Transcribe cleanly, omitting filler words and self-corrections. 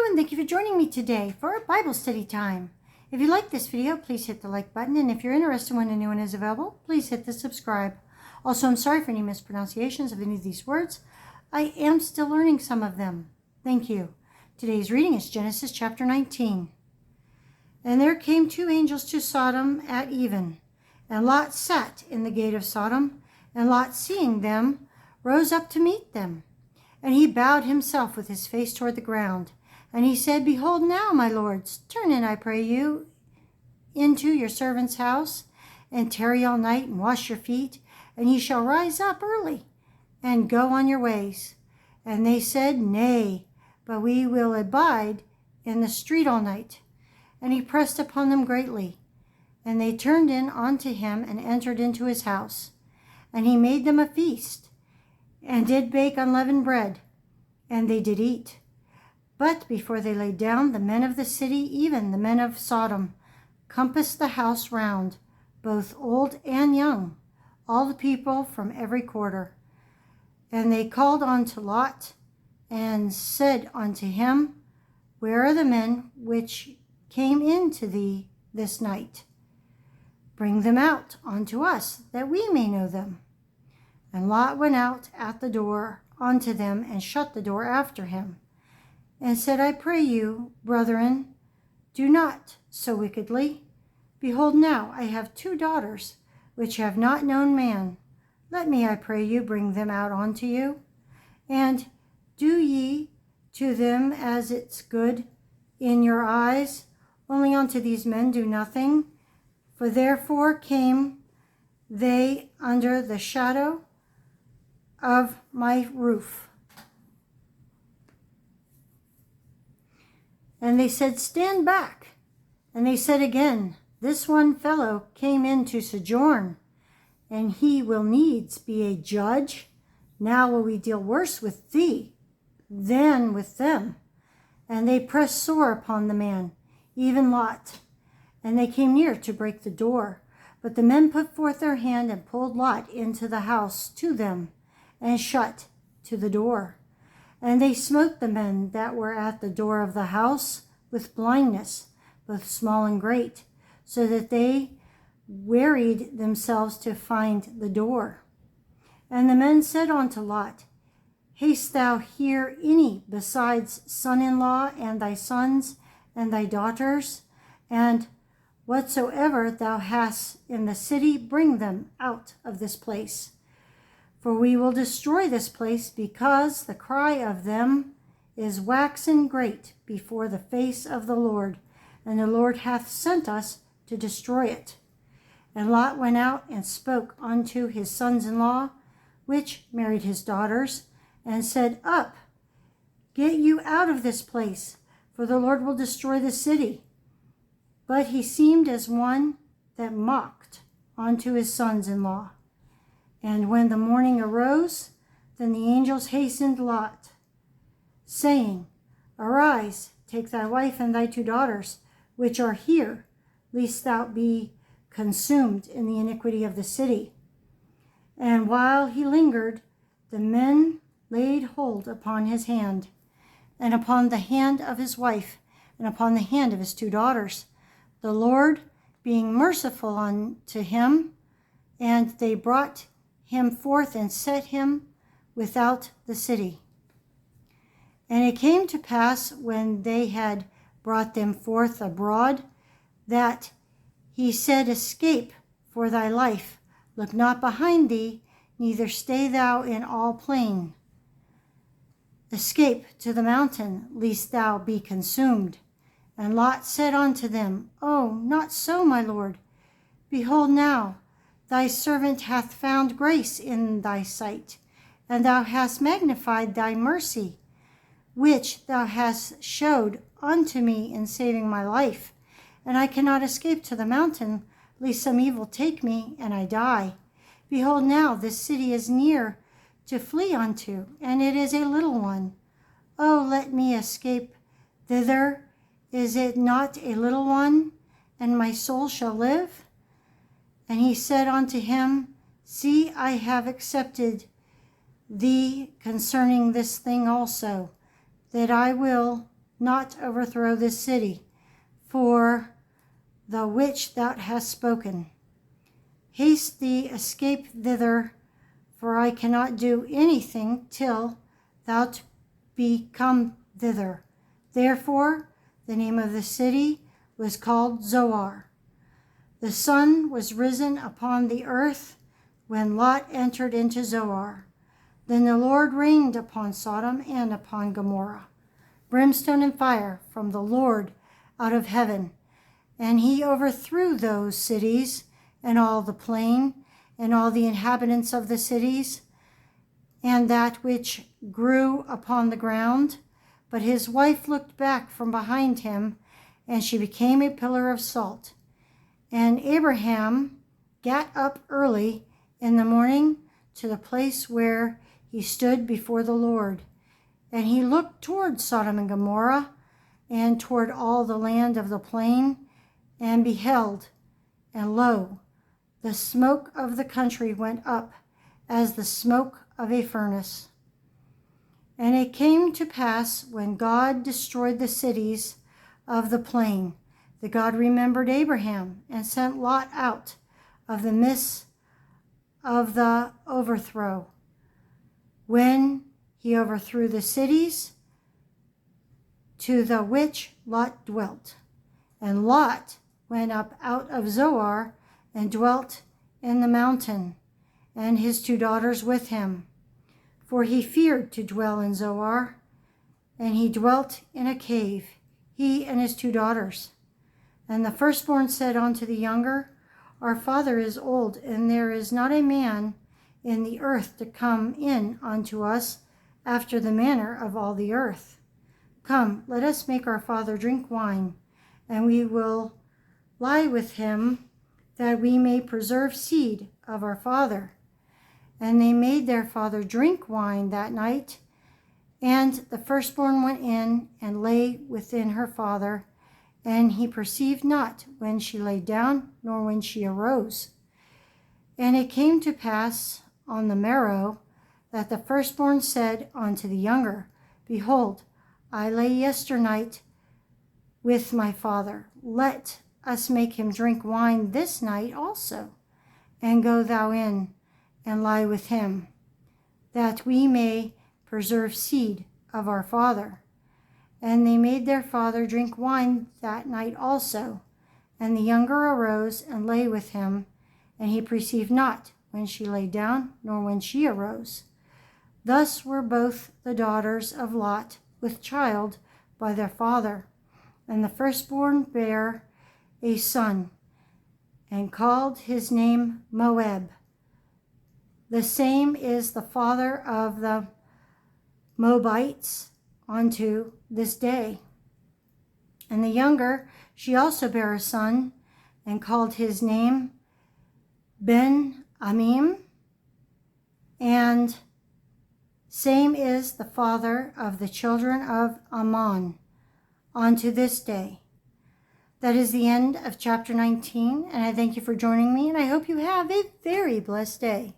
and thank you for joining me today for our Bible study time. If you like this video, please hit the like button, and if you're interested when a new one is available, please hit the subscribe. Also, I'm sorry for any mispronunciations of any of these words. I am still learning some of them. Thank you. Today's reading is Genesis chapter 19. And there came two angels to Sodom at even, and Lot sat in the gate of Sodom, and Lot, seeing them, rose up to meet them. And he bowed himself with his face toward the ground. And he said, Behold now, my lords, turn in, I pray you, into your servant's house, and tarry all night, and wash your feet, and ye shall rise up early, and go on your ways. And they said, Nay, but we will abide in the street all night. And he pressed upon them greatly. And they turned in unto him, and entered into his house. And he made them a feast, and did bake unleavened bread, and they did eat. But before they lay down, the men of the city, even the men of Sodom, compassed the house round, both old and young, all the people from every quarter. And they called unto Lot, and said unto him, Where are the men which came in to thee this night? Bring them out unto us, that we may know them. And Lot went out at the door unto them, and shut the door after him, and said, I pray you, brethren, do not so wickedly. Behold, now I have 2 daughters, which have not known man. Let me, I pray you, bring them out unto you. And do ye to them as it's good in your eyes. Only unto these men do nothing. For therefore came they under the shadow of my roof. And they said, Stand back. And they said again, This one fellow came in to sojourn, and he will needs be a judge. Now will we deal worse with thee than with them. And they pressed sore upon the man, even Lot. And they came near to break the door. But the men put forth their hand, and pulled Lot into the house to them, and shut to the door. And they smote the men that were at the door of the house with blindness, both small and great, so that they wearied themselves to find the door. And the men said unto Lot, Hast thou here any besides son-in-law, and thy sons, and thy daughters? And whatsoever thou hast in the city, bring them out of this place. For we will destroy this place, because the cry of them is waxen great before the face of the Lord, and the Lord hath sent us to destroy it. And Lot went out and spoke unto his sons-in-law, which married his daughters, and said, Up, get you out of this place, for the Lord will destroy the city. But he seemed as one that mocked unto his sons-in-law. And when the morning arose, then the angels hastened Lot, saying, Arise, take thy wife and thy 2 daughters, which are here, lest thou be consumed in the iniquity of the city. And while he lingered, the men laid hold upon his hand, and upon the hand of his wife, and upon the hand of his 2 daughters, the Lord being merciful unto him, and they brought him forth and set him without the city. And it came to pass, when they had brought them forth abroad, that he said, Escape for thy life, look not behind thee, neither stay thou in all plain. Escape to the mountain, lest thou be consumed. And Lot said unto them, Oh, not so, my lord. Behold now, thy servant hath found grace in thy sight, and thou hast magnified thy mercy, which thou hast showed unto me in saving my life. And I cannot escape to the mountain, lest some evil take me, and I die. Behold now, this city is near to flee unto, and it is a little one. Oh, let me escape thither. Is it not a little one, and my soul shall live? And he said unto him, See, I have accepted thee concerning this thing also, that I will not overthrow this city, for the which thou hast spoken. Haste thee, escape thither, for I cannot do anything till thou be come thither. Therefore the name of the city was called Zoar. The sun was risen upon the earth when Lot entered into Zoar. Then the Lord rained upon Sodom and upon Gamora brimstone and fire from the Lord out of heaven, and he overthrew those cities and all the plain and all the inhabitants of the cities and that which grew upon the ground. But his wife looked back from behind him, and she became a pillar of salt. And Abraham gat up early in the morning to the place where he stood before the Lord. And he looked toward Sodom and Gomorrah, and toward all the land of the plain, and beheld, and lo, the smoke of the country went up as the smoke of a furnace. And it came to pass, when God destroyed the cities of the plain, that God remembered Abraham, and sent Lot out of the midst of the overthrow, when he overthrew the cities to the which Lot dwelt. And Lot went up out of Zoar and dwelt in the mountain, and his 2 daughters with him. For he feared to dwell in Zoar, and he dwelt in a cave, he and his 2 daughters. And the firstborn said unto the younger, Our father is old, and there is not a man in the earth to come in unto us after the manner of all the earth. Come, let us make our father drink wine, and we will lie with him, that we may preserve seed of our father. And they made their father drink wine that night. And the firstborn went in and lay within her father, and he perceived not when she lay down, nor when she arose. And it came to pass on the morrow that the firstborn said unto the younger, Behold, I lay yesternight with my father. Let us make him drink wine this night also, and go thou in and lie with him, that we may preserve seed of our father. And they made their father drink wine that night also. And the younger arose and lay with him, and he perceived not when she lay down, nor when she arose. Thus were both the daughters of Lot with child by their father. And the firstborn bare a son, and called his name Moab. The same is the father of the Moabites unto this day. And the younger, she also bare a son, and called his name Ben-Amim, and same is the father of the children of Ammon unto this day. That is the end of chapter 19, and I thank you for joining me, and I hope you have a very blessed day.